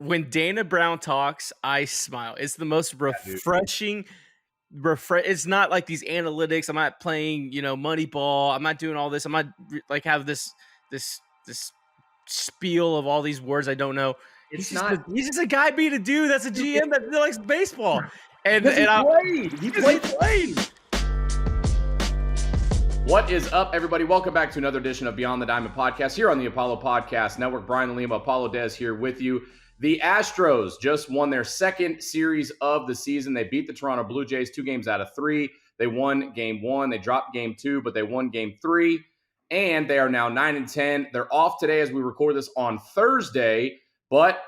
when Dana Brown talks, I smile. It's the most Dude. refreshing. It's not like these analytics. I'm not playing, Moneyball. I'm not doing all this. I'm not like have this spiel of all these words I don't know. It's not He's just a guy being a dude that's a GM that likes baseball. And because he and I played. He because he played. played. What is up, everybody? Welcome back to another edition of Beyond the Diamond podcast here on the Apollo Podcast Network. Brian LaLima, ApolloDez here with you. The Astros just won their second series of the season. They beat the Toronto Blue Jays 2 games out of 3. They won game 1. They dropped game 2, but they won game 3. And they are now 9-10. They're off today as we record this on Thursday, but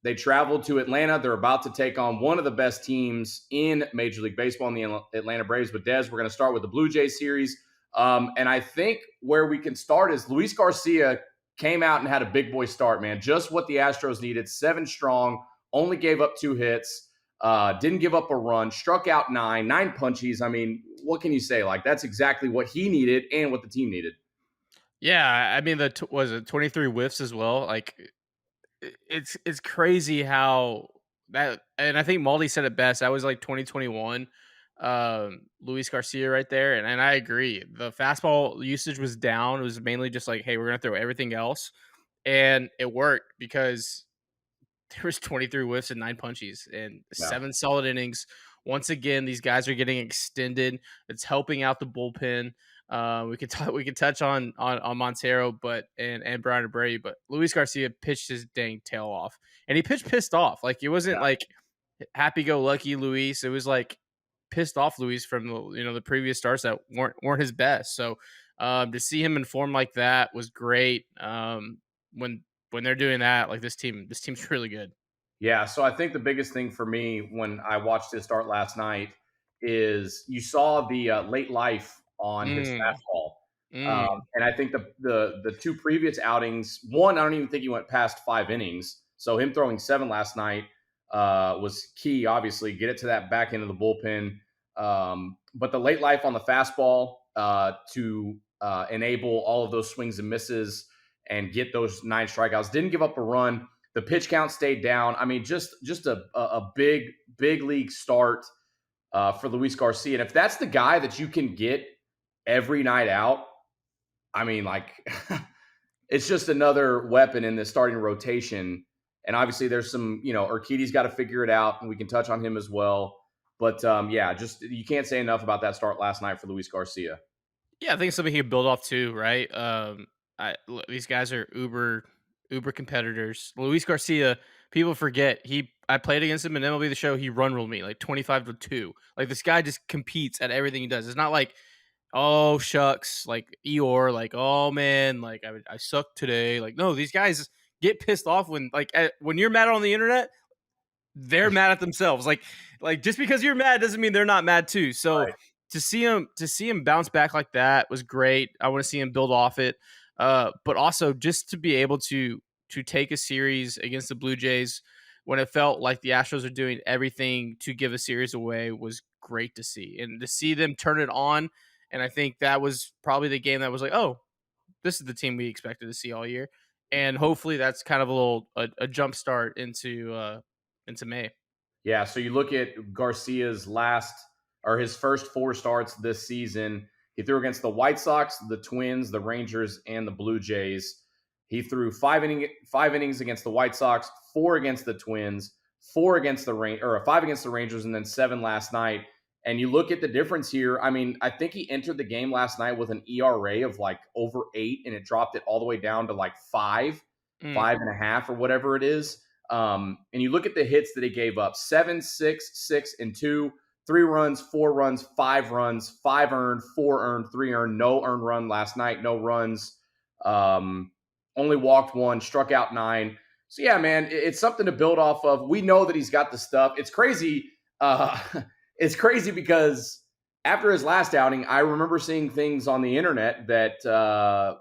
they traveled to Atlanta. They're about to take on one of the best teams in Major League Baseball, in the Atlanta Braves. But Dez, we're going to start with the Blue Jays series. And I think where we can start is Luis Garcia came out and had a big boy start, man. Just what the Astros needed. 7 strong, only gave up 2 hits, didn't give up a run, struck out 9 punchies. I mean, what can you say? Like, that's exactly what he needed and what the team needed. Yeah, I mean, was it 23 whiffs as well? Like, it's crazy how that, and I think Maldi said it best. That was like 2021, Luis Garcia right there, and I agree. The fastball usage was down. It was mainly just like, hey, we're gonna throw everything else, and it worked because there was 23 whiffs and 9 punchies and 7 solid innings. Once again, these guys are getting extended. It's helping out the bullpen. We could touch on Montero, and Brian Abreu, but Luis Garcia pitched his dang tail off, and he pitched pissed off. Like, it wasn't like happy go lucky Luis. It was like pissed off Luis from the previous starts that weren't his best. So to see him in form like that was great. When they're doing that, like, this team's really good. Yeah, so I think the biggest thing for me when I watched his start last night is you saw the late life on his fastball. And I think the 2 previous outings, one, I don't even think he went past 5 innings. So him throwing 7 last night was key, obviously, get it to that back end of the bullpen. But the late life on the fastball to enable all of those swings and misses and get those 9 strikeouts, didn't give up a run. The pitch count stayed down. I mean, just a big league start for Luis Garcia. And if that's the guy that you can get every night out, I mean, like, it's just another weapon in the starting rotation. And obviously there's some, Urquidy's got to figure it out, and we can touch on him as well. But just you can't say enough about that start last night for Luis Garcia. Yeah, I think it's something he can build off too, right? These guys are uber competitors. Luis Garcia, people forget I played against him in MLB The Show. He run ruled me like 25-2. Like, this guy just competes at everything he does. It's not like, oh shucks, like Eeyore, like, oh man, like I suck today. Like, no, these guys get pissed off when you're mad on the internet, they're mad at themselves. Like just because you're mad doesn't mean they're not mad too. So Right. to see him bounce back like that was great. I want to see him build off it. But also just to be able to take a series against the Blue Jays when it felt like the Astros are doing everything to give a series away was great to see. And to see them turn it on, and I think that was probably the game that was like, oh, this is the team we expected to see all year. And hopefully that's kind of a jump start into May. Yeah, so you look at Garcia's his first 4 starts this season. He threw against the White Sox, the Twins, the Rangers, and the Blue Jays. He threw 5 innings against the White Sox, 4 against the Twins, 5 against the Rangers, and then 7 last night. And you look at the difference here. I mean, I think he entered the game last night with an ERA of like over 8, and it dropped it all the way down to like 5.5 or whatever it is. And you look at the hits that he gave up: 7, 6, 6, and 2. 3 runs, 4 runs, 5 runs, 5 earned, 4 earned, 3 earned, no earned run last night, no runs, only walked 1, struck out 9. So yeah, man, it's something to build off of. We know that he's got the stuff. It's crazy. It's crazy because after his last outing, I remember seeing things on the internet that, a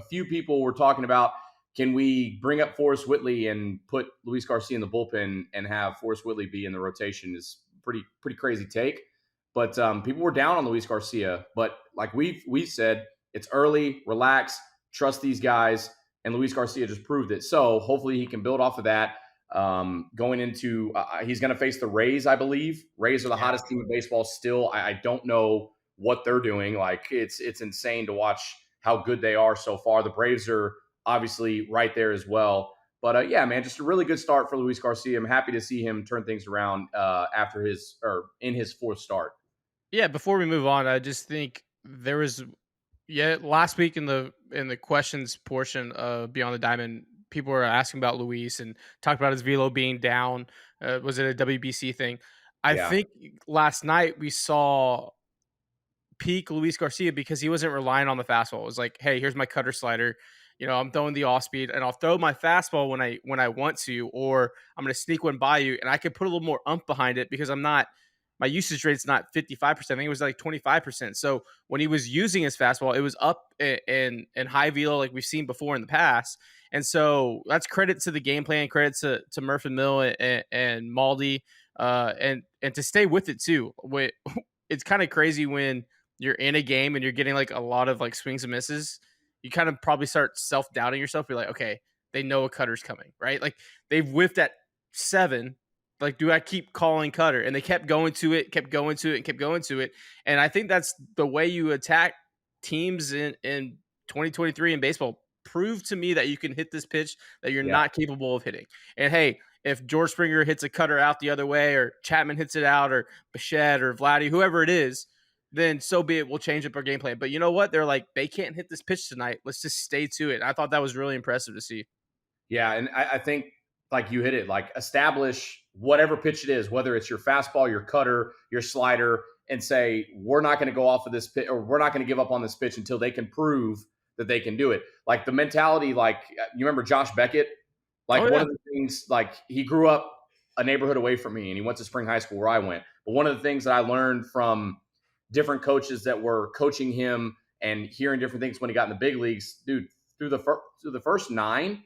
few people were talking about, can we bring up Forrest Whitley and put Luis Garcia in the bullpen and have Forrest Whitley be in the rotation? Is pretty crazy take. But people were down on Luis Garcia. But like we've said, it's early, relax, trust these guys. and Luis Garcia just proved it. So hopefully he can build off of that. Going into he's going to face the Rays, I believe. Rays are the Yeah. hottest team in baseball still. I don't know what they're doing. Like it's insane to watch how good they are so far. The Braves are obviously right there as well. But yeah, man, just a really good start for Luis Garcia. I'm happy to see him turn things around after his or in his fourth start. Yeah, before we move on, I just think there was last week in the questions portion of Beyond the Diamond, people were asking about Luis and talked about his velo being down. Was it a WBC thing? I Yeah, think last night we saw peak Luis Garcia because he wasn't relying on the fastball. It was like, hey, here's my cutter slider. I'm throwing the off speed and I'll throw my fastball when I want to, or I'm gonna sneak one by you and I can put a little more ump behind it because I'm not my usage rate's not 55%. I think it was like 25%. So when he was using his fastball, it was up in high velo like we've seen before in the past. And so that's credit to the game plan, credit to Murph and Mill and Maldi, and to stay with it too. It's kind of crazy when you're in a game and you're getting like a lot of like swings and misses, you kind of probably start self doubting yourself. You're like, okay, they know a cutter's coming, right? Like they've whiffed at 7. Like, do I keep calling cutter? And they kept going to it, kept going to it, and kept going to it. And I think that's the way you attack teams in 2023 in baseball. Prove to me that you can hit this pitch that you're yeah. not capable of hitting. And hey, if George Springer hits a cutter out the other way, or Chapman hits it out, or Bichette or Vladdy, whoever it is, then so be it. We'll change up our game plan. But you know what? They're like, they can't hit this pitch tonight. Let's just stay to it. I thought that was really impressive to see. Yeah, and I think like you hit it, like establish whatever pitch it is, whether it's your fastball, your cutter, your slider, and say we're not going to go off of this pitch, or we're not going to give up on this pitch until they can prove that they can do it. Like the mentality, like you remember Josh Beckett, Oh like one yeah, of the things, like he grew up a neighborhood away from me, and he went to Spring High School where I went. But one of the things that I learned from different coaches that were coaching him and hearing different things when he got in the big leagues, dude, through the first 9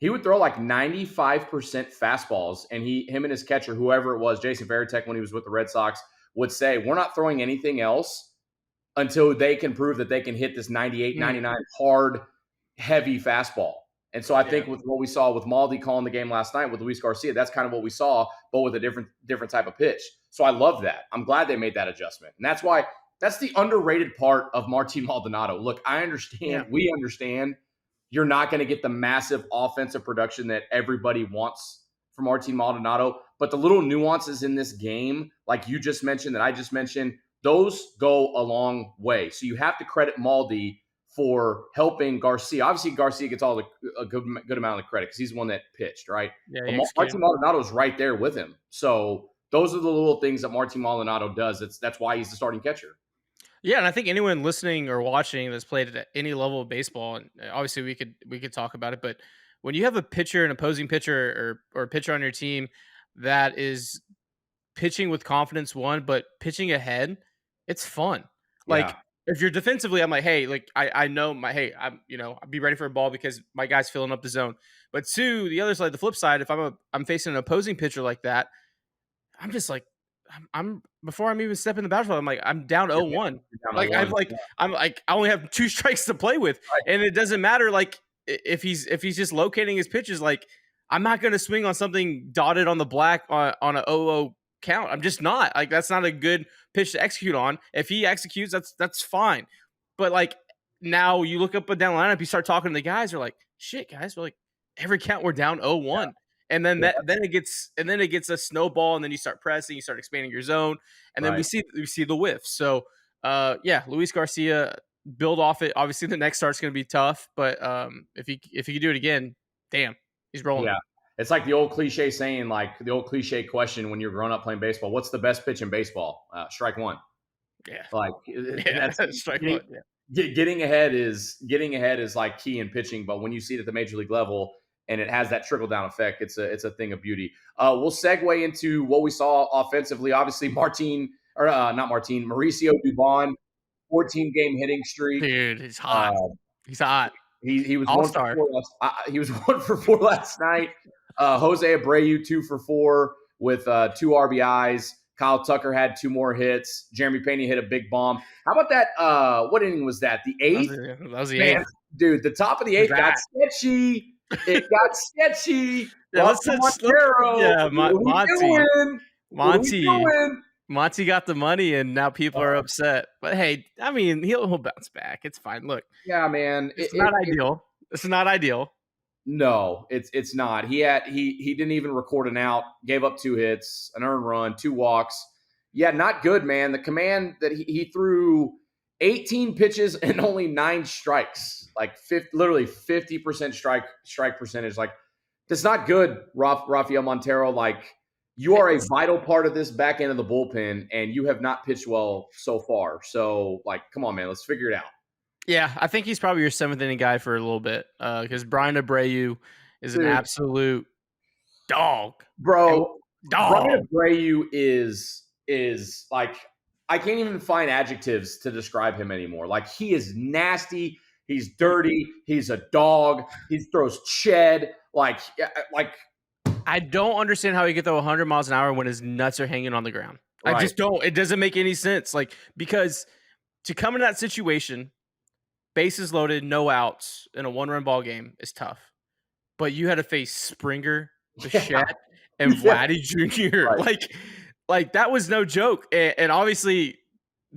he would throw like 95% fastballs, and him and his catcher, whoever it was, Jason Varitek, when he was with the Red Sox, would say, we're not throwing anything else until they can prove that they can hit this 98, mm, 99 hard, heavy fastball. And so I yeah, think with what we saw with Maldi calling the game last night with Luis Garcia, that's kind of what we saw, but with a different type of pitch. So I love that. I'm glad they made that adjustment. And that's the underrated part of Martin Maldonado. Look, yeah, we understand you're not going to get the massive offensive production that everybody wants from Martin Maldonado. But the little nuances in this game, like you just mentioned, that I just mentioned, those go a long way. So you have to credit Maldi for helping Garcia. Obviously, Garcia gets a good amount of the credit because he's the one that pitched, right? yeah. But He executed. Martin Maldonado is right there with him. So those are the little things that Martin Maldonado does. That's why he's the starting catcher. Yeah, and I think anyone listening or watching that's played at any level of baseball, and obviously we could talk about it, but when you have a pitcher, an opposing pitcher, or a pitcher on your team that is pitching with confidence, one, but pitching ahead, it's fun. Like Yeah, if you're defensively, I'm like, hey, like I know I'm I'll be ready for a ball because my guy's filling up the zone. But two, the other side, the flip side, if I'm facing an opposing pitcher like that, I'm just like, I'm before I'm even stepping the battlefield, I'm like, I'm down you're 0-1. down on Like one. I'm like, I only have 2 strikes to play with, Right. and it doesn't matter. Like if he's just locating his pitches, like I'm not going to swing on something dotted on the black on a 0-0 count. I'm just not. Like that's not a good pitch to execute on. If he executes, that's fine. But like now you look up and down the lineup, you start talking to the guys, they're like, shit, guys, we're like every count we're down 0-1. And then Yeah, it gets a snowball, and then you start pressing, you start expanding your zone, and then we right. see the whiff. So yeah, Luis Garcia build off it. Obviously, the next start's going to be tough, but if he can do it again, damn, he's rolling. Yeah. It's like the old cliche saying, like the old cliche question when you're growing up playing baseball, what's the best pitch in baseball? Strike one. Yeah, Like yeah, that's strike getting, one. Yeah. getting ahead is like key in pitching, but when you see it at the major league level and it has that trickle down effect, it's a thing of beauty. We'll segue into what we saw offensively. Obviously, not Martin, Mauricio Dubon, 14 game hitting streak. Dude, he's Uh, hot. He's hot. he was All one for star. four last. He was 1 for 4 last night. Jose Abreu 2 for 4 with 2 RBIs. Kyle Tucker had 2 more hits. Jeremy Pena hit a big bomb. How about that? What inning was that? The That was, eighth. that was the Man, eighth. dude, the top of the Who's eighth got that? sketchy. It got sketchy. Yeah, Rafael Montero, what are we Monty. doing? What are we Monty. doing? Monty got the money, and now people are Uh, upset. But hey, I mean, he'll bounce back. It's fine. Look, yeah, man. it's not ideal. It's not ideal. No, it's not. He didn't even record an out, gave up 2 hits, an earned run, 2 walks. Yeah, not good, man. The command that he threw 18 pitches and only 9 strikes, like literally 50% strike percentage. Like that's not good, Rafael Montero. Like you are a vital part of this back end of the bullpen, and you have not pitched well so far. So, like, come on, man, let's figure it out. Yeah, I think he's probably your 7th inning guy for a little bit because Brian Abreu is an absolute dog. Bro, Dog. Brian Abreu is like I can't even find adjectives to describe him anymore. Like he is nasty, he's dirty, he's a dog, he throws ched. Like I don't understand how he could throw 100 miles an hour when his nuts are hanging on the ground. Right. I just don't. It doesn't make any sense. Like because to come in that situation, bases loaded, no outs in a 1-run ball game is tough. But you had to face Springer, Bichette, and Vladdy Jr. Right. Like that was no joke. And obviously,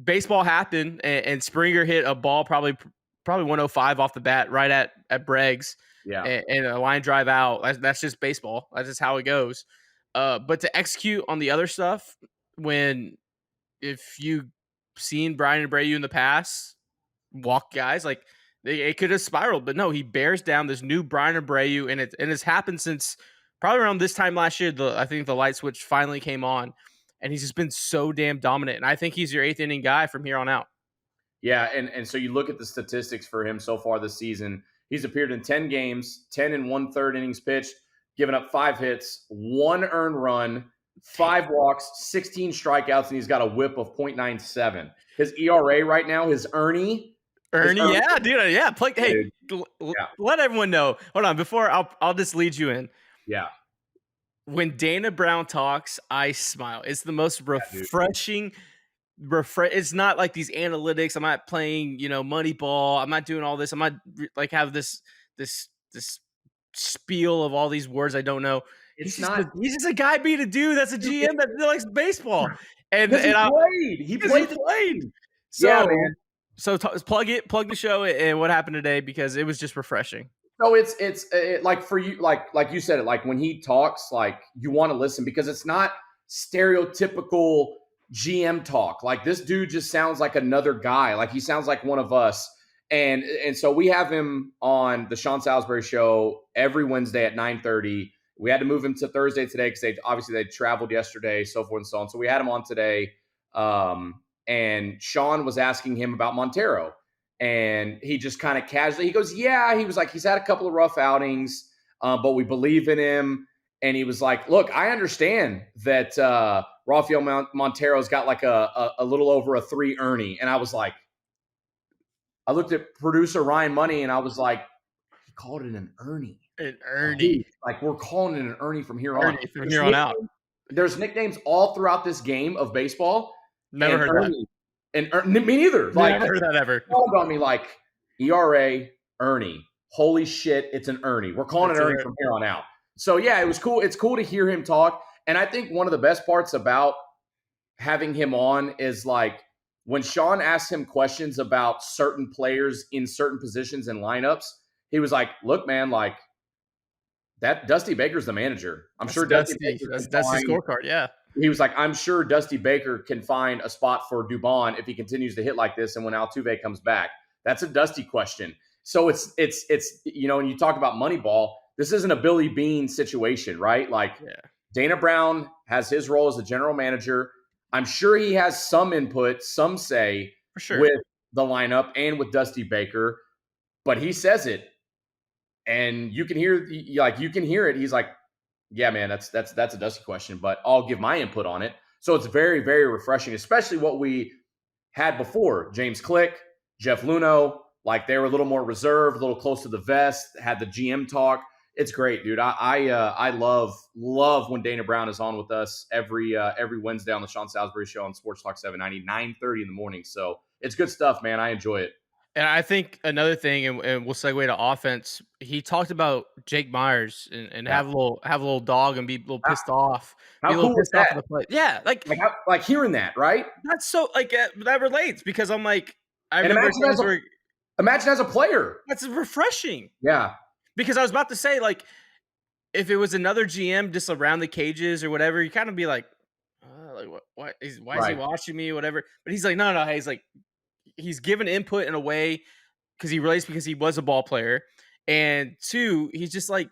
baseball happened, and Springer hit a ball probably 105 off the bat right at Breggs. Yeah. And a line drive out. That's just baseball. That's just how it goes. But to execute on the other stuff, if you've seen Brian Abreu in the past walk guys, like it could have spiraled, but no, he bears down this new Brian Abreu, and it's happened since probably around this time last year. I think the light switch finally came on, and he's just been so damn dominant. And I think he's your 8th inning guy from here on out. Yeah, and so you look at the statistics for him so far this season. He's appeared in 10 games, 10 and 1/3 innings pitched, given up 5 hits, 1 earned run, 5 walks, 16 strikeouts, and he's got a whip of .97. His ERA right now, his Ernie, yeah, dude, yeah. Hey, yeah. Let everyone know. Hold on, before I'll just lead you in. Yeah. When Dana Brown talks, I smile. It's the most refreshing. It's not like these analytics. I'm not playing, Moneyball. I'm not doing all this. I'm not like have this spiel of all these words I don't know. He's just a guy being a dude that's a GM that likes baseball. And he played. So, yeah, man. So plug the show and what happened today, because it was just refreshing. So it's like for you, like you said it, like when he talks, like you want to listen because it's not stereotypical GM talk. Like this dude just sounds like another guy. Like he sounds like one of us. And so we have him on the Sean Salisbury show every Wednesday at 9:30. We had to move him to Thursday today because they traveled yesterday, so forth and so on. So we had him on today. And Sean was asking him about Montero. And he just kind of casually, he goes, yeah, he was like, he's had a couple of rough outings, but we believe in him. And he was like, look, I understand that Rafael Montero's got like a little over a 3 Ernie. And I was like, I looked at producer Ryan Money and I was like, he called it an Ernie. An Ernie. Like we're calling it an Ernie from here on. From here on out. There's nicknames all throughout this game of baseball. Never heard Ernie, that. And me neither. Like, never heard that ever. Called on me like ERA, Ernie. Holy shit, it's an Ernie. We're calling it Ernie from here on out. So yeah, it was cool. It's cool to hear him talk. And I think one of the best parts about having him on is like when Sean asked him questions about certain players in certain positions and lineups, he was like, look, man, like that Dusty Baker's the manager. That's the scorecard. Yeah. He was like, I'm sure Dusty Baker can find a spot for Dubon if he continues to hit like this. And when Altuve comes back, that's a Dusty question. So it's, when you talk about Moneyball, this isn't a Billy Beane situation, right? Like Dana Brown has his role as a general manager. I'm sure he has some input, some say for sure with the lineup and with Dusty Baker, but he says it and you can hear it. He's like, yeah, man, that's a Dusty question, but I'll give my input on it. So it's very, very refreshing, especially what we had before. James Click, Jeff Luno, like they were a little more reserved, a little close to the vest, had the GM talk. It's great, dude. I love when Dana Brown is on with us every Wednesday on the Sean Salisbury Show on Sports Talk 790, 9:30 in the morning. So it's good stuff, man. I enjoy it. And I think another thing, and we'll segue to offense. He talked about Jake Meyers and Yeah. have a little dog and be a little How, pissed off, be how a little cool is pissed off that? at the play. Yeah, like Like hearing that, right? that's so like that relates because I'm like I And remember times where imagine as a player. that's refreshing Yeah. because I was about to say like if it was another GM just around the cages or whatever, you kind of be like why is he Right. watching me, whatever. But he's like, no, he's like he's given input in a way because he relates because he was a ball player, and two, he's just like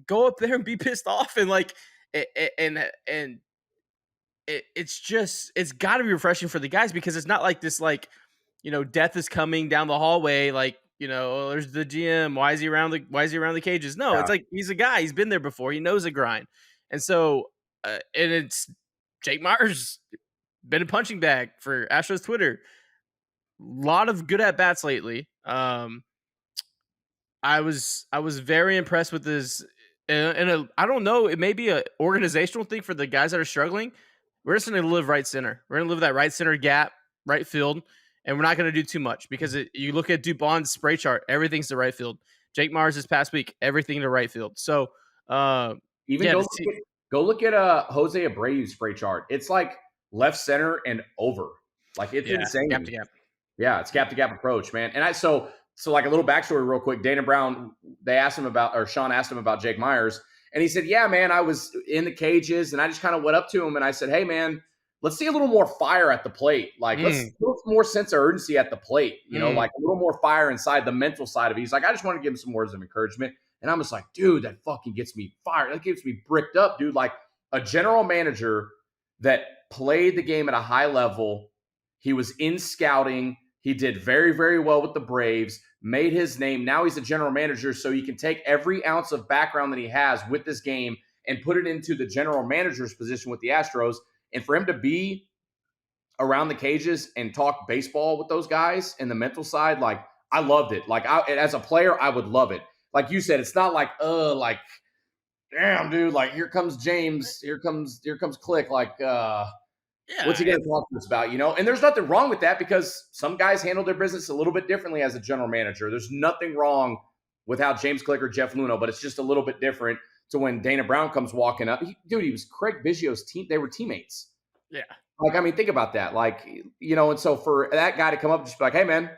go up there and be pissed off and like and it's just it's got to be refreshing for the guys because it's not like this like death is coming down the hallway like oh, there's the GM, why is he around the cages. No, Yeah. it's like he's a guy, he's been there before, he knows the grind. And so and it's Jake Myers been a punching bag for Astros Twitter, a lot of good at bats lately. I was very impressed with his, and I don't know, it may be a organizational thing for the guys that are struggling. We're just going to live right center. We're going to live that right center gap, right field, and we're not going to do too much because you look at Dubon's spray chart, everything's to right field. Jake Mars this past week, everything to right field. So, Even yeah, to see, go look at Jose Abreu's spray chart. It's like left center and over. Like it's yeah, gap insane. to gap. Yeah, it's gap to gap approach, man. And so like a little backstory real quick. Dana Brown, Sean asked him about Jake Meyers, and he said, "Yeah, man, I was in the cages, and I just kind of went up to him and I said, hey, man, let's see a little more fire at the plate. Like let's look more sense of urgency at the plate. Like a little more fire inside the mental side of it." He's like, "I just want to give him some words of encouragement." And I'm just like, dude, that fucking gets me fired. That gets me bricked up, dude. Like a general manager that played the game at a high level. He was in scouting. He did very, very well with the Braves, made his name. Now he's a general manager, so he can take every ounce of background that he has with this game and put it into the general manager's position with the Astros. And for him to be around the cages and talk baseball with those guys and the mental side, like I loved it. Like as a player, I would love it. Like you said, it's not like, like, damn, dude, like here comes James, here comes Click, like, what's he Yeah, going to talk to us about, And there's nothing wrong with that because some guys handle their business a little bit differently as a general manager. There's nothing wrong with how James Click or Jeff Luhnow, but it's just a little bit different to when Dana Brown comes walking up. He was Craig Biggio's team. They were teammates. yeah. Like, I mean, think about that. Like, and so for that guy to come up and just be like, hey, man,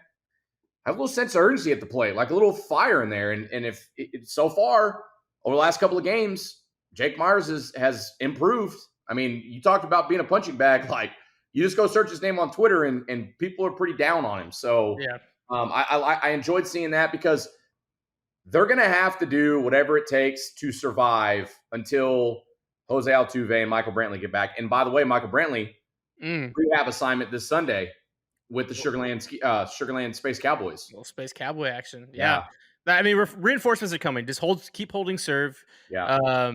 have a little sense of urgency at the plate, like a little fire in there. And if so far over the last couple of games, Jake Meyers has improved. I mean, you talked about being a punching bag. Like, you just go search his name on Twitter, and people are pretty down on him. So, Yeah. I enjoyed seeing that because they're going to have to do whatever it takes to survive until Jose Altuve and Michael Brantley get back. And by the way, Michael Brantley, rehab assignment this Sunday with the Sugarland Space Cowboys. Little Space Cowboy action. Yeah. I mean, reinforcements are coming. Just keep holding serve. Yeah.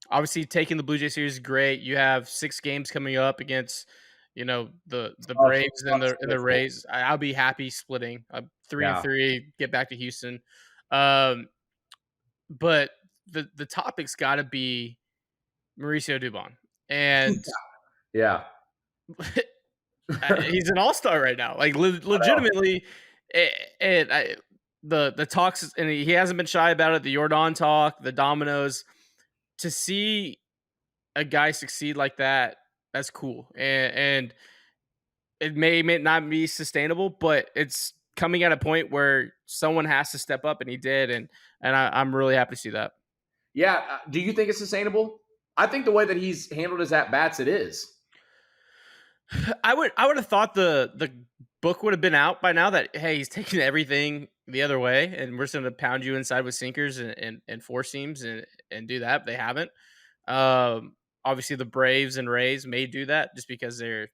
Obviously, taking the Blue Jay series is great. You have 6 games coming up against, the Braves and the Rays. I'll be happy splitting 3-3. Get back to Houston. But the topic's got to be Mauricio Dubon, and Yeah. he's an all-star right now. Like legitimately, the talks, and he hasn't been shy about it. The Jordan talk, the dominoes. To see a guy succeed like that, that's cool, and it may not be sustainable, but it's coming at a point where someone has to step up, and he did, and I'm really happy to see that. Yeah. Do you think it's sustainable? I think the way that he's handled his at bats, it is. I would have thought the book would have been out by now that hey, he's taking everything the other way and we're just going to pound you inside with sinkers and four seams and do that. They haven't. Obviously the Braves and Rays may do that just because they're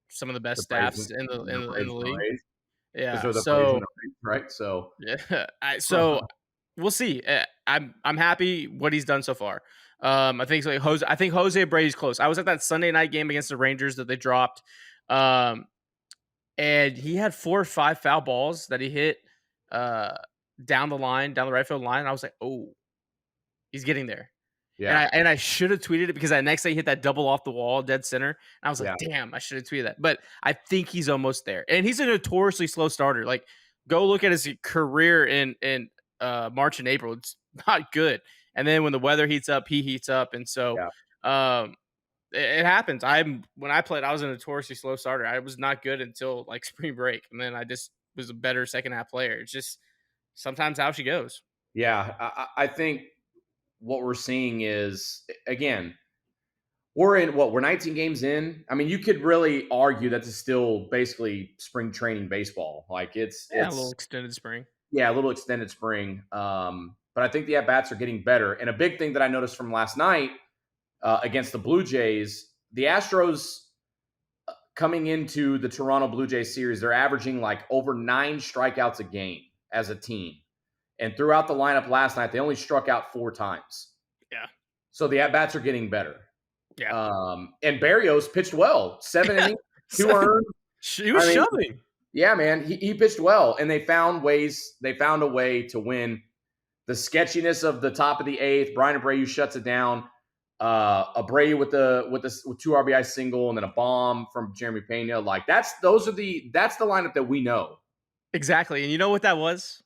some of the best staffs in the league. Yeah. So right. So yeah. So we'll see. I'm happy what he's done so far. I think Jose Abreu's close. I was at that Sunday night game against the Rangers that they dropped, and he had 4 or 5 foul balls that he hit down the right field line. And I was like, oh, he's getting there. Yeah, and I should have tweeted it because that next day he hit that double off the wall, dead center. And I was like, damn, I should have tweeted that. But I think he's almost there, and he's a notoriously slow starter. Like go look at his career in March and April. It's not good. And then when the weather heats up, he heats up, and so Yeah. um, it happens. When I played, I was a notoriously slow starter. I was not good until like spring break, and then I just was a better second half player. It's just sometimes how she goes. Yeah. I think what we're seeing is, again, we're in what, we're 19 games in. I mean, you could really argue that this is still basically spring training baseball. Like Yeah, a little it's extended spring. yeah, a little extended spring. But I think the at bats are getting better. And a big thing that I noticed from last night against the Blue Jays, the Astros coming into the Toronto Blue Jays series, they're averaging like over 9 strikeouts a game as a team. And throughout the lineup last night, they only struck out 4 times. Yeah, So the at bats are getting better. yeah. And Barrios pitched well, 7 innings, 2 earned. She was I mean, shoving. yeah, man, he pitched well, and they found ways. They found a way to win. The sketchiness of the top of the eighth, Brian Abreu shuts it down. Abreu with 2 RBI single, and then a bomb from Jeremy Pena. Like that's the lineup that we know. Exactly. And you know what that was?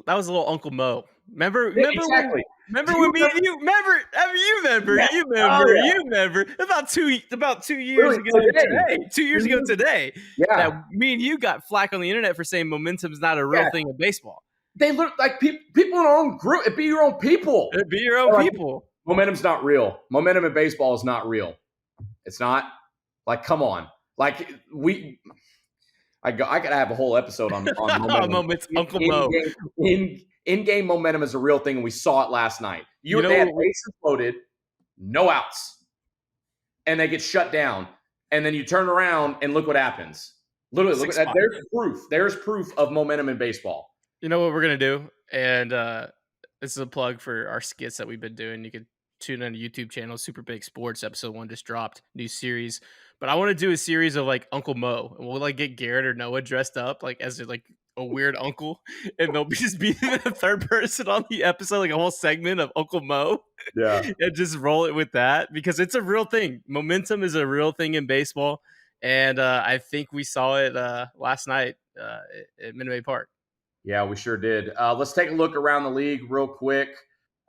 That was a little Uncle Mo. Exactly. Remember Do when you me remember? and you remember I mean, Yeah. Oh yeah. you remember about 2 years Really? ago Today. today. 2 years ago Mhm. today that Yeah. me and you got flack on the internet for saying momentum's not a real Yeah. thing in baseball. They look like people in our own group. It'd be your own people. It'd be your own They're like, people. momentum's not real. Momentum in baseball is not real. It's not. Like, come on. Like I gotta have a whole episode on momentum. Moments, Uncle In Mo. game in game momentum is a real thing, and we saw it last night. You They had know, bases loaded, no outs, and they get shut down. And then you turn around and look what happens. Literally, look at that. 6-5. There's proof. There's proof of momentum in baseball. You know what we're gonna do? And this is a plug for our skits that we've been doing. You can tune in to YouTube channel, Super Big Sports, episode 1 just dropped, new series. But I want to do a series of like Uncle Mo, and we'll like get Garrett or Noah dressed up like as like a weird uncle, and they'll just be the third person on the episode, like a whole segment of Uncle Mo, Yeah. and just roll it with that because it's a real thing. Momentum is a real thing in baseball, and I think we saw it last night at Minute Maid Park. Yeah, we sure did. Let's take a look around the league real quick.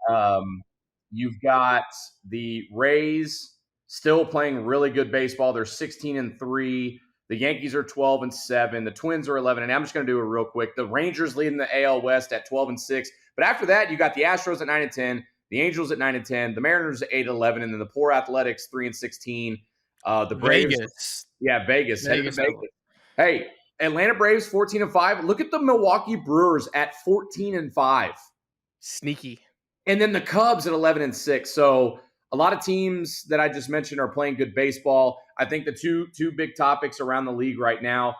Um, you've got the Rays still playing really good baseball. They're 16-3. The Yankees are 12-7. The Twins are 11. And I'm just going to do it real quick. The Rangers leading the AL West at 12-6. But after that, you got the Astros at 9-10, the Angels at 9-10, the Mariners at 8-11, and then the poor Athletics 3-16. The Braves, Vegas. Vegas headed to Vegas. Vegas. Hey, Atlanta Braves 14-5. Look at the Milwaukee Brewers at 14-5. Sneaky. And then the Cubs at 11-6. So a lot of teams that I just mentioned are playing good baseball. I think the two big topics around the league right now,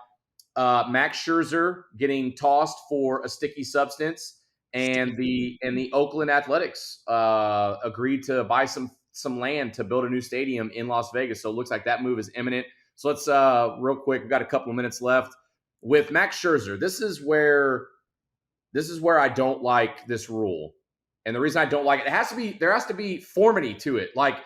Max Scherzer getting tossed for a sticky substance, and the Oakland Athletics agreed to buy some land to build a new stadium in Las Vegas. So it looks like that move is imminent. So let's real quick, we've got a couple of minutes left. With Max Scherzer, this is where I don't like this rule. And the reason I don't like it, there has to be formity to it. Like,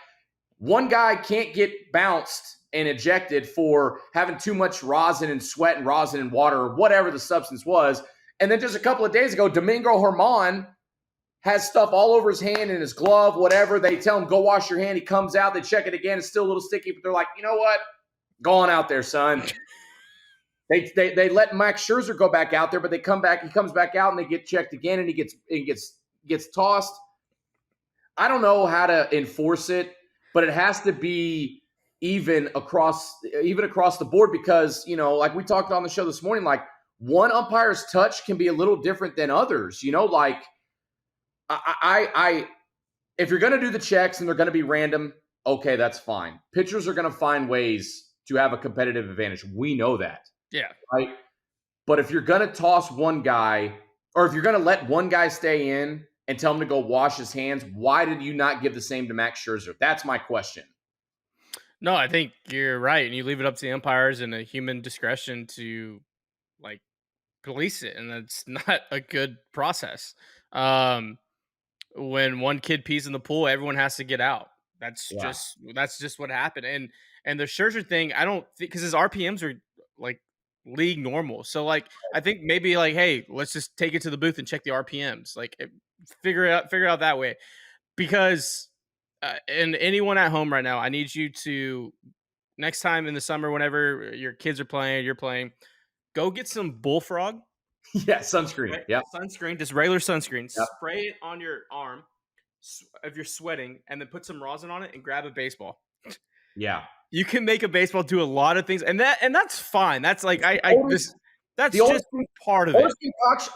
one guy can't get bounced and ejected for having too much rosin and sweat and rosin and water or whatever the substance was. And then just a couple of days ago, Domingo Germán has stuff all over his hand and his glove, whatever. They tell him, go wash your hand. He comes out, they check it again. It's still a little sticky, but they're like, you know what? Go on out there, son. They let Max Scherzer go back out there, but he comes back out and they get checked again, and he gets tossed. I don't know how to enforce it, but it has to be even across the board, because, like we talked on the show this morning, like, one umpire's touch can be a little different than others. Like, I if you're going to do the checks and they're going to be random, okay, that's fine. Pitchers are going to find ways to have a competitive advantage. We know that. Yeah. Right. But if you're going to toss one guy, or if you're going to let one guy stay in and tell him to go wash his hands, why did you not give the same to Max Scherzer? That's my question. No, I think you're right. And you leave it up to the umpires and a human discretion to like police it. And that's not a good process. When one kid pees in the pool, everyone has to get out. That's just what happened. And the Scherzer thing, I don't think, because his RPMs are like league normal. So like I think maybe like, hey, let's just take it to the booth and check the RPMs. Like figure it out that way. Because and anyone at home right now, I need you to next time in the summer, whenever your kids are playing, you're playing, go get some bullfrog, Yeah, sunscreen. right? Yep. Sunscreen, just regular sunscreen. Yep. Spray it on your arm if you're sweating, and then put some rosin on it and grab a baseball. Yeah. You can make a baseball do a lot of things, and that's fine. That's like I this Oldest, that's the just part of it.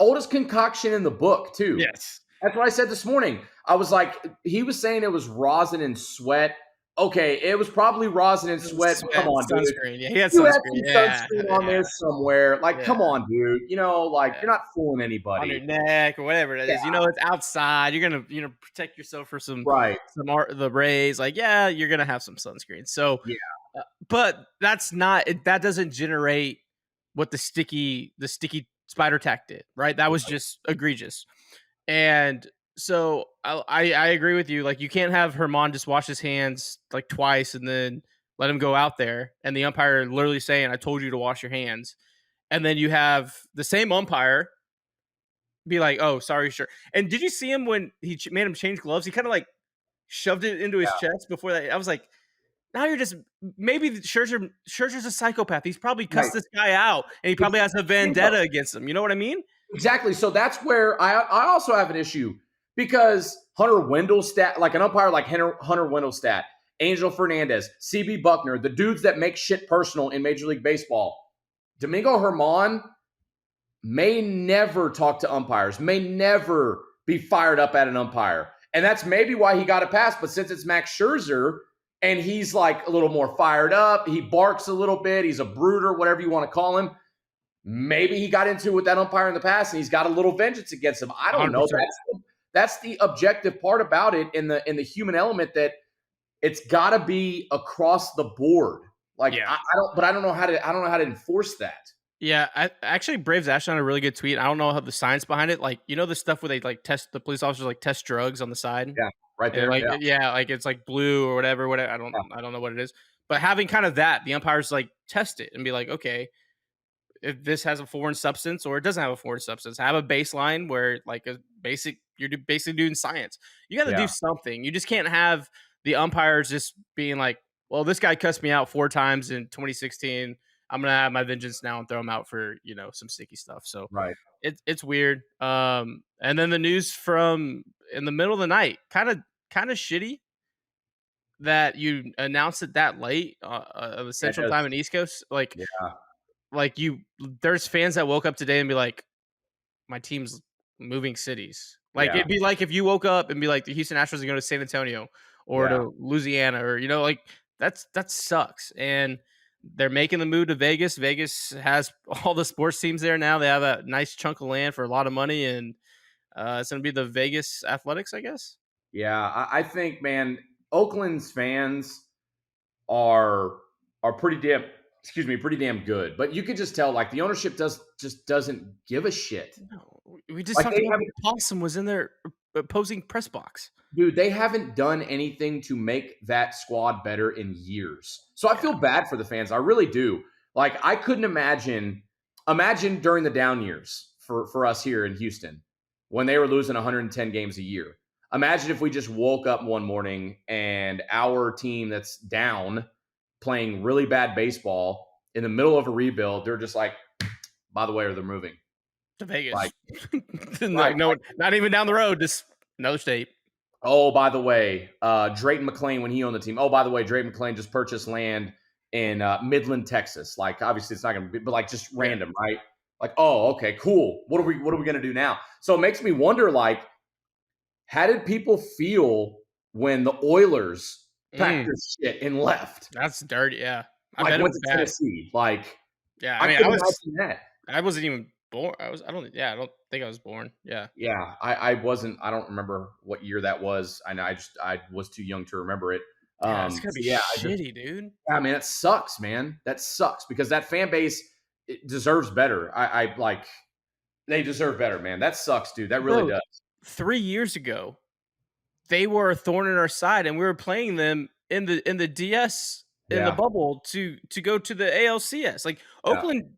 oldest concoction in the book too. Yes. That's what I said this morning. I was like, he was saying it was rosin and sweat. Okay, it was probably rosin and sweat. But come Sweat, on, dude. sunscreen. Yeah, he had You had sunscreen. some Yeah, sunscreen on yeah, there somewhere. Like, yeah, come on, dude. Like, yeah. you're not fooling On your anybody. neck or whatever it Yeah, is. You know, it's outside. You're gonna, protect yourself for right. the rays. Like, yeah, you're gonna have some sunscreen. So, Yeah, but that's not that doesn't generate what the sticky spider tack did, right? That was just egregious. And so I agree with you. Like, you can't have Herman just wash his hands like twice and then let him go out there, and the umpire literally saying, "I told you to wash your hands," and then you have the same umpire be like, "Oh, sorry, sure." And did you see him when he made him change gloves? He kind of like shoved it into his yeah. chest before that. I was like, now you're just maybe Scherzer's a psychopath. He's probably cussed Right. this guy out, and he It's probably has a vendetta against him. You know what I mean? exactly. So that's where I also have an issue because Hunter Wendelstadt, like an umpire like Hunter Wendelstadt, Angel Fernandez, CB Buckner, the dudes that make shit personal in Major League Baseball, Domingo Herman may never talk to umpires, may never be fired up at an umpire. And that's maybe why he got a pass. But since it's Max Scherzer and he's like a little more fired up, he barks a little bit, he's a brooder, whatever you want to call him. Maybe he got into it with that umpire in the past and he's got a little vengeance against him. I don't know. 100%. That's the objective part about it in the human element that it's got to be across the board. Like Yeah. I don't know how to enforce that. Yeah, actually Braves Ashton had a really good tweet. I don't know how the science behind it. Like, the stuff where they like test the police officers like test drugs on the side. Yeah, right And there. like Yeah, yeah, like it's like blue or whatever. yeah, I don't know what it is. But having kind of that, the umpires like test it and be like, okay, if this has a foreign substance or it doesn't have a foreign substance, have a baseline where like a basic basically doing science. You got to do yeah, something. You just can't have the umpires just being like, well, this guy cussed me out 4 times in 2016. I'm gonna have my vengeance now and throw him out for some sticky stuff. So right. it's weird. And then the news from in the middle of the night, kind of shitty that you announced it that late the Yeah, it Central Time does. and East Coast. Like Yeah, there's fans that woke up today and be like, my team's moving cities. Like yeah, it'd be like if you woke up and be like the Houston Astros are going to San Antonio or yeah, to Louisiana or like that sucks. And they're making the move to Vegas. Vegas has all the sports teams there now. They have a nice chunk of land for a lot of money, and it's going to be the Vegas Athletics, I guess. yeah. I think, man, Oakland's fans are pretty damn pretty damn good. But you could just tell, like the ownership doesn't give a shit. No, we just Like talked they about haven't, the possum was in their opposing press box. dude. They haven't done anything to make that squad better in years. So I Yeah, feel bad for the fans. I really do. Like I couldn't imagine during the down years for us here in Houston when they were losing 110 games a year. Imagine if we just woke up one morning and our team that's down playing really bad baseball in the middle of a rebuild, they're just like, by the way, they're moving. to Like, Vegas. right. Like no, not even down the road. Just another state. Oh, by the way, Drayton McClain, when he owned the team. Oh, by the way, Drayton McClain just purchased land in Midland, Texas. Like, obviously, it's not going to be, but like just Yeah. random, right? Like, oh, okay, cool. What are we going to do now? So it makes me wonder, like, how did people feel when the Oilers packed Mm, their shit and left? that's dirty. Yeah, I Like, bet it went was to bad. Tennessee. Like, Yeah, I I mean, couldn't imagine that. I wasn't even born. I was. I don't. Yeah, I don't think I was born. Yeah. Yeah, I wasn't. I don't remember what year that was. I know. I was too young to remember it. Yeah, it's gonna So be yeah, I just shitty, dude. yeah, man, that sucks, man. That sucks because that fan base it deserves better. I like they deserve better, man. That sucks, dude. That really Bro, does. 3 years ago, they were a thorn in our side, and we were playing them in the DS in the Yeah, bubble to go to the ALCS. Like yeah, Oakland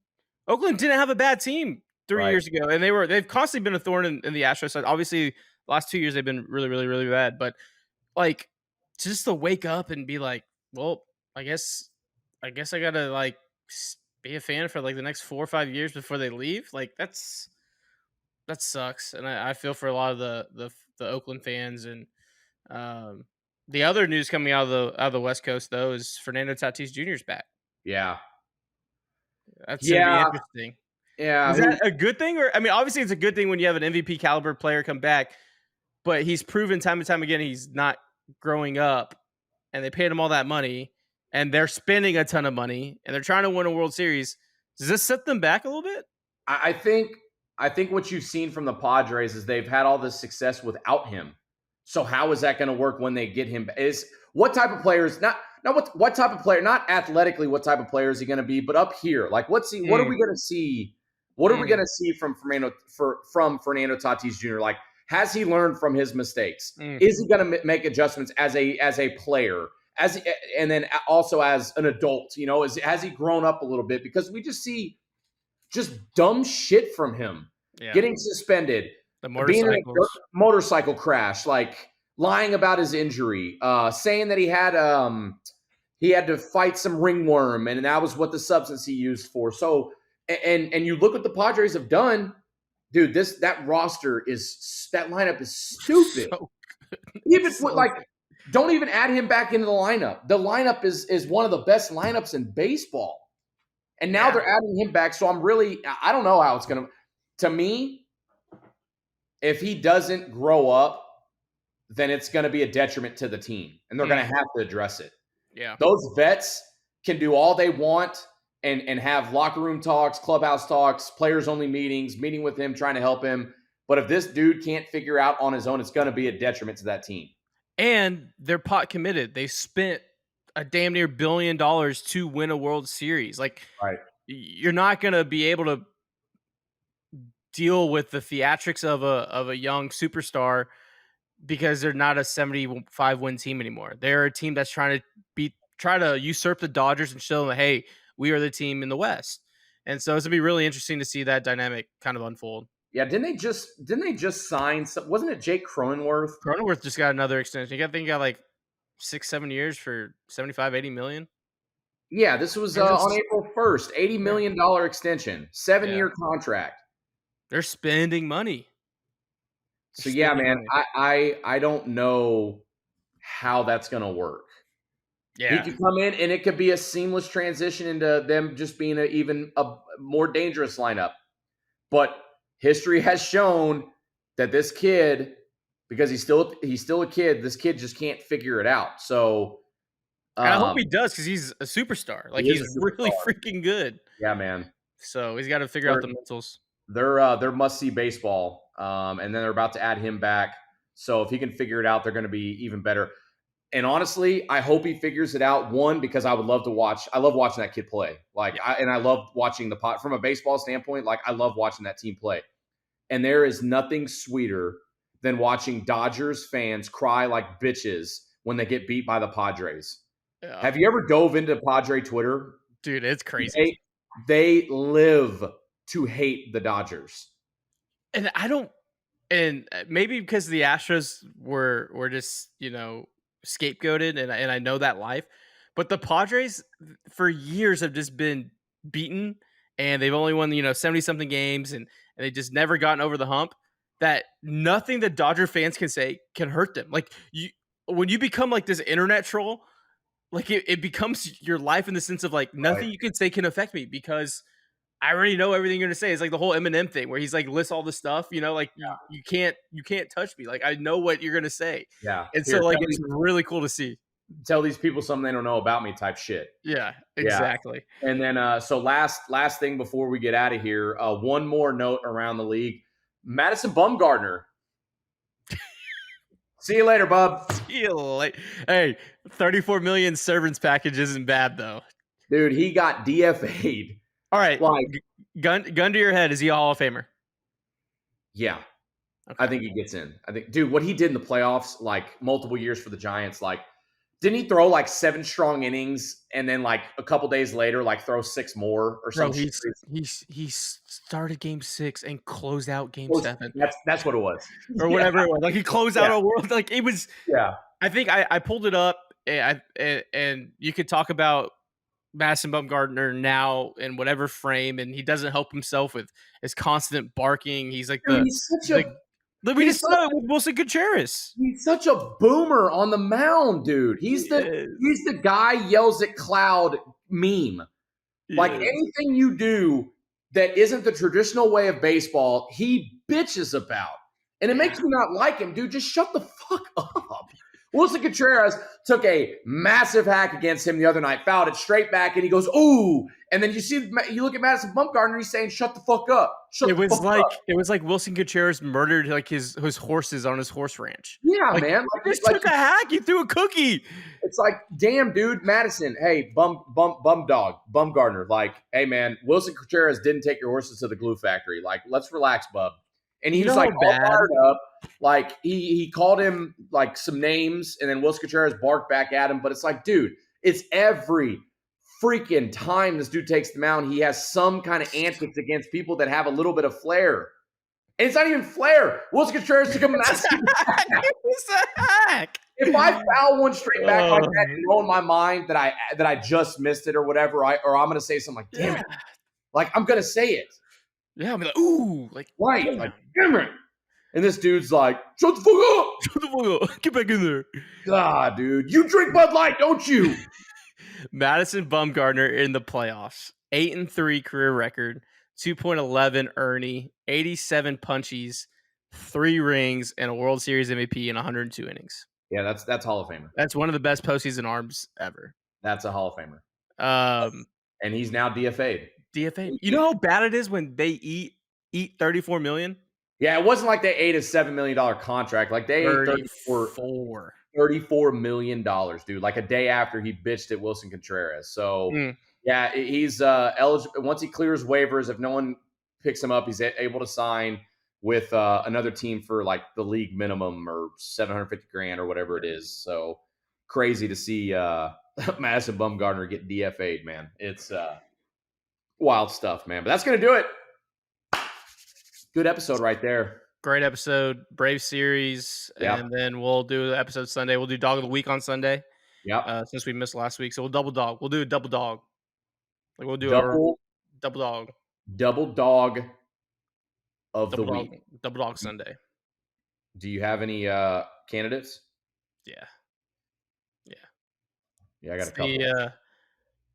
Oakland didn't have a bad team 3 Right. years ago, and they've constantly been a thorn in the Astros side. Obviously, the last 2 years they've been really, really, really bad, but, like, just to wake up and be like, "Well, I guess I gotta, like, be a fan for, like, the next 4 or 5 years before they leave," like, that sucks, and I feel for a lot of the Oakland fans, and, um, the other news coming out of the West Coast, though, is Fernando Tatis Jr. is back. Yeah. That's gonna be Yeah. interesting. Yeah. Is that a good thing? Or I mean, obviously, it's a good thing when you have an MVP caliber player come back, but he's proven time and time again he's not growing up, and they paid him all that money, and they're spending a ton of money, and they're trying to win a World Series. Does this set them back a little bit? I think what you've seen from the Padres is they've had all this success without him. So how is that going to work when they get him? Is what type of players? Not what type of player? Not athletically, what type of player is he going to be? But up here, like what's he? What are we Mm, going to see? What are we mm, going to see from Fernando Tatis Jr.? Like, has he learned from his mistakes? mm. Is he going to make adjustments as a player? And then also as an adult, has he grown up a little bit? Because we just see just dumb shit from him. Yeah, Getting suspended, the being in a motorcycles. motorcycle crash, like lying about his injury, saying that he had to fight some ringworm, and that was what the substance he used for. So, and you look what the Padres have done, dude. That lineup is stupid. So Even with so like, don't even add him back into the lineup. The lineup is one of the best lineups in baseball. And now yeah, they're adding him back. So I don't know how it's going to me, if he doesn't grow up, then it's going to be a detriment to the team. And they're going to mm, have to address it. yeah. Those vets can do all they want and have locker room talks, clubhouse talks, players only meetings, meeting with him, trying to help him. But if this dude can't figure out on his own, it's going to be a detriment to that team. And they're pot committed. They spent a damn near $1 billion to win a World Series. Like, Right. you're not gonna be able to deal with the theatrics of a young superstar because they're not a 75 win team anymore. They're a team that's try to usurp the Dodgers and show them, hey, we are the team in the West. And so it's gonna be really interesting to see that dynamic kind of unfold. Yeah, didn't they just sign wasn't it Jake Cronenworth? Cronenworth just got another extension. He got like 6, 7 years for 75, 80 million. Yeah, this was They're on just April 1st, $80 yeah, million extension, 7-year yeah. contract. They're spending money. They're So yeah, spending man, money. I don't know how that's gonna work. He Yeah. could come in and it could be a seamless transition into them just being even a more dangerous lineup. But history has shown that this kid, because he's still a kid, this kid just can't figure it out. So And I hope um, he does because he's a superstar. Like, he is he's a really superstar. freaking good. Yeah, man. So he's got to figure out They're the mentals. they're must see baseball. And then they're about to add him back. So if he can figure it out, they're going to be even better. And honestly, I hope he figures it out. One, because I would love to watch. I love watching that kid play. Yeah. I love watching the pot from a baseball standpoint. Like, I love watching that team play. And there is nothing sweeter than watching Dodgers fans cry like bitches when they get beat by the Padres. Yeah. Have you ever dove into Padre Twitter? Dude, it's crazy. They live to hate the Dodgers. And I don't and maybe because the Astros were just, scapegoated and I know that life. But the Padres for years have just been beaten and they've only won, 70 something games and they just never gotten over the hump that nothing that Dodger fans can say can hurt them. Like, when you become like this internet troll, like it becomes your life in the sense of like Right. nothing you can say can affect me because I already know everything you're gonna say. It's like the whole Eminem thing where he's like lists all the stuff, like you can't touch me. Like, I know what you're gonna say. Yeah. And so Here, like it's really cool to see. tell these people something they don't know about me type shit. Yeah, Yeah. exactly. And then, so last thing before we get out of here, one more note around the league. Madison Bumgarner. See you later, bub. Hey, 34 million servants package isn't bad though. Dude, he got DFA'd. All right, Like, gun to your head, is he a Hall of Famer? yeah, Okay. I think he gets in. I think, dude, what he did in the playoffs, like multiple years for the Giants, like didn't he throw like 7 strong innings and then like a couple days later, like throw 6 more or Bro, some shit? he started game 6 and closed out game Well, 7 that's what it was. or Yeah, whatever it was. Like he closed out a world. Like it was. yeah. I think I pulled it up and you could talk about Madison Bumgarner now in whatever frame, and he doesn't help himself with his constant barking. He's like Dude, we just saw it with Wilson Contreras. he's such a boomer on the mound, dude. He's the guy yells at cloud meme. Like anything you do that isn't the traditional way of baseball, he bitches about. And it makes me not like him, dude. Just shut the fuck up. Wilson Contreras took a massive hack against him the other night, fouled it straight back, and he goes, ooh. And then you look at Madison Bumgarner, he's saying, shut the fuck up. It was like Wilson Contreras murdered like his horses on his horse ranch. Yeah, like, man. Like, just took a hack. You threw a cookie. It's like, damn, dude, Madison. Hey, Bumgarner. Like, hey, man, Wilson Contreras didn't take your horses to the glue factory. Like, let's relax, bub. And he was like all fired up. Like he called him like some names, and then Wilson Contreras barked back at him. But it's like, dude, it's every freaking time this dude takes the mound, he has some kind of antics against people that have a little bit of flair. And it's not even flair. Wilson Contreras took a massive hack. It was a hack. If I foul one straight back like that, you know in my mind that I just missed it or whatever, or I'm gonna say something like, damn it. Like I'm gonna say it. Yeah, I'm like, ooh, like right, like damn it. And this dude's like, shut the fuck up. Shut the fuck up. Get back in there. God, dude. You drink Bud Light, don't you? Madison Bumgarner in the playoffs. 8-3 career record. 2.11 Ernie. 87 punchies. 3 rings. And a World Series MVP in 102 innings. Yeah, that's Hall of Famer. That's one of the best postseason arms ever. That's a Hall of Famer. And he's now DFA'd. DFA'd. You know how bad it is when they eat $34 million? Yeah, it wasn't like they ate a $7 million contract. Like they ate $34 million, dude. Like a day after he bitched at Wilson Contreras. So yeah, he's eligible. Once he clears waivers, if no one picks him up, he's able to sign with another team for like the league minimum or $750,000 or whatever it is. So crazy to see Madison Bumgarner get DFA'd, man. It's wild stuff, man. But that's gonna do it. Good episode right there. Great episode. Brave series. Yep. And then we'll do the episode Sunday. We'll do Dog of the Week on Sunday. Yeah. Since we missed last week. So we'll double dog. We'll do a double dog. Like we'll do double dog. Double dog of the week. Double dog Sunday. Do you have any candidates? Yeah. Yeah, I got a couple.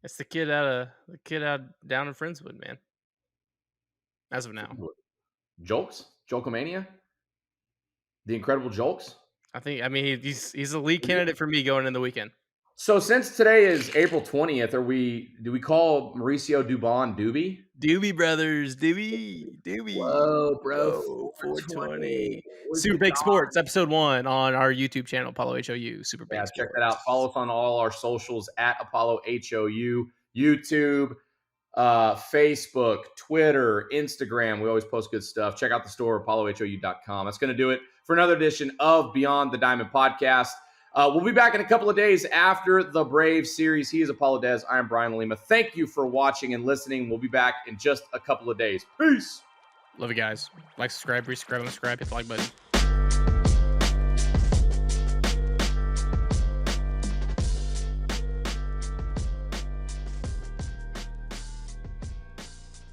It's the kid out down in Friendswood, man. As of now. Jolks? Jolkomania? The Incredible Jolks? I mean, he's the lead candidate for me going in the weekend. So since today is April 20th, do we call Mauricio Dubon Doobie? Doobie Brothers, Doobie. Whoa, bro. 420. Super Big Sports, episode 1 on our YouTube channel, Apollo HOU. Super Big Sports. Check that out. Follow us on all our socials at Apollo HOU, YouTube, Facebook, Twitter, Instagram. We always post good stuff. Check out the store, ApolloHOU.com. That's going to do it for another edition of Beyond the Diamond podcast. We'll be back in a couple of days after the Braves series. He is ApolloDez. I am Brian LaLima. Thank you for watching and listening. We'll be back in just a couple of days. Peace. Love you guys. Like, subscribe, resubscribe, and subscribe. Hit the like button.